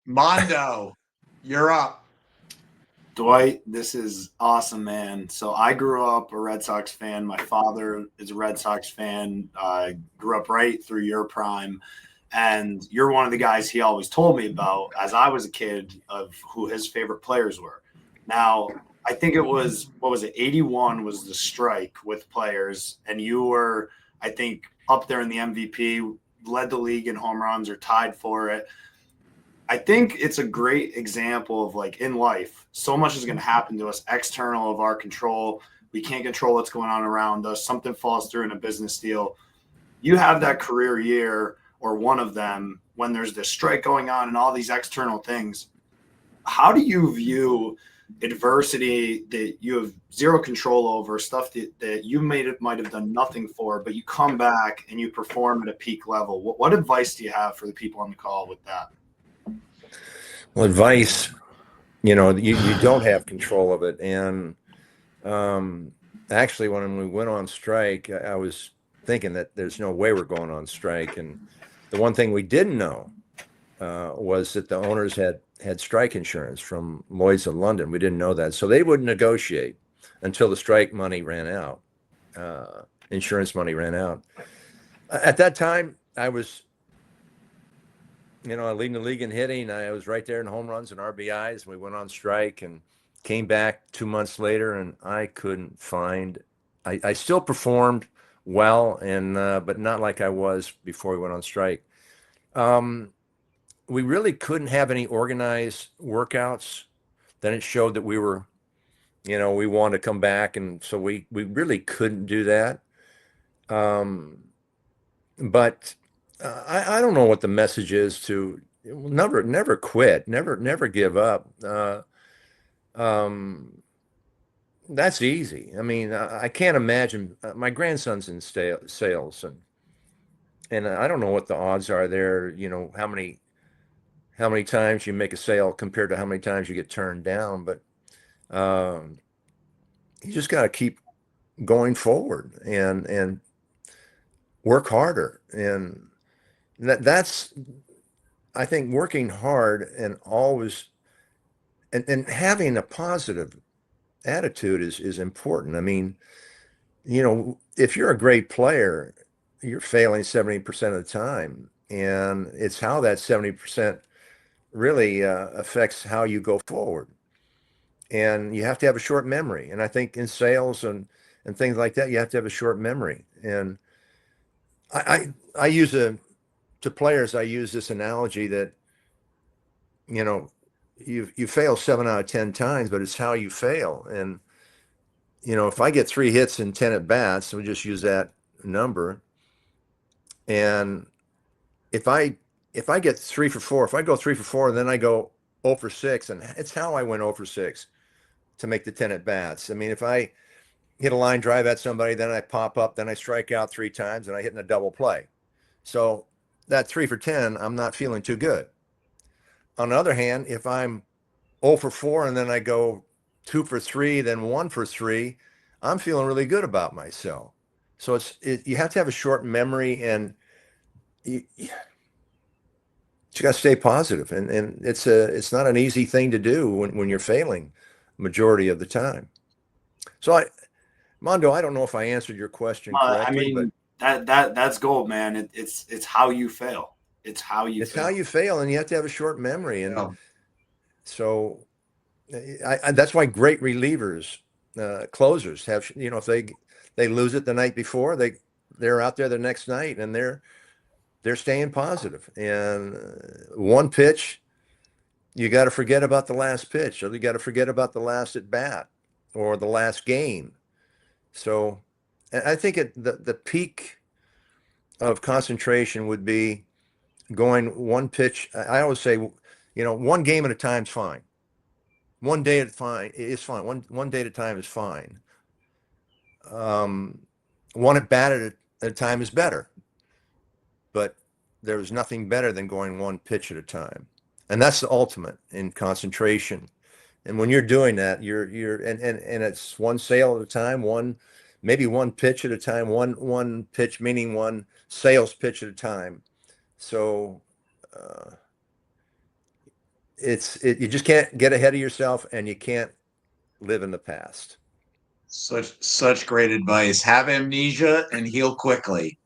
Mondo, you're up. Dwight, this is awesome, man. So I grew up a Red Sox fan. My father is a Red Sox fan. I grew up right through your prime. And you're one of the guys he always told me about as I was a kid of who his favorite players were. Now, I think it was, what was it, 81 was the strike with players. And you were, I think, up there in the MVP, led the league in home runs or tied for it. I think it's a great example of like in life, so much is going to happen to us external of our control. We can't control what's going on around us. Something falls through in a business deal. You have that career year or one of them when there's this strike going on and all these external things. How do you view adversity that you have zero control over, stuff that you might have done nothing for, but you come back and you perform at a peak level? What advice do you have for the people on the call with that? Well, advice, you don't have control of it. And actually, when we went on strike, I was thinking that there's no way we're going on strike. And the one thing we didn't know was that the owners had strike insurance from Lloyd's of London. We didn't know that. So they wouldn't negotiate until the strike money ran out, insurance money ran out. At that time, I was leading the league in hitting. I was right there in home runs and RBIs. We went on strike and came back 2 months later, and I couldn't find. I still performed well, and but not like I was before we went on strike. We really couldn't have any organized workouts. Then it showed that we wanted to come back, and so we really couldn't do that. But I don't know what the message is to never quit, never give up. Um, that's easy. I mean, I can't imagine. My grandson's in sales, and I don't know what the odds are there. How many times you make a sale compared to how many times you get turned down. But um, you just got to keep going forward and work harder. And that's I think working hard and always and having a positive attitude is important. I mean, if you're a great player, you're failing 70% of the time. And it's how that 70% really affects how you go forward. And you have to have a short memory. And I think in sales and things like that, you have to have a short memory. And I use to players, I use this analogy that, you know, you fail 7 out of 10 times, but it's how you fail. And, if I get 3 hits in 10 at bats, we just use that number. And if I if I get 3 for 4, if I go 3 for 4, and then I go 0 for 6, and it's how I went 0 for 6 to make the 10 at bats. I mean, if I hit a line drive at somebody, then I pop up, then I strike out 3 times, and I hit in a double play. So that 3 for 10, I'm not feeling too good. On the other hand, if I'm 0 for 4 and then I go 2 for 3, then 1 for 3, I'm feeling really good about myself. So you have to have a short memory, and you got to stay positive. And it's not an easy thing to do when you're failing majority of the time. So Mondo, I don't know if I answered your question I correctly, but mean that's gold, man. It's how you fail. It's how you it's how fail. you fail, and you have to have a short memory. And Yeah. so that's why great relievers, closers have, if they lose it the night before, they're out there the next night, and they're staying positive. And one pitch, you got to forget about the last pitch, or you got to forget about the last at bat or the last game. So I think the peak of concentration would be going one pitch. I always say, one game at a time is fine. One day at a time is fine. One day at a time is fine. Um, one at bat at a time is better, but there's nothing better than going one pitch at a time, and that's the ultimate in concentration. And when you're doing that, and it's one sale at a time, maybe one pitch at a time, one pitch meaning one sales pitch at a time. So you just can't get ahead of yourself, and you can't live in the past. Such great advice. Have amnesia and heal quickly.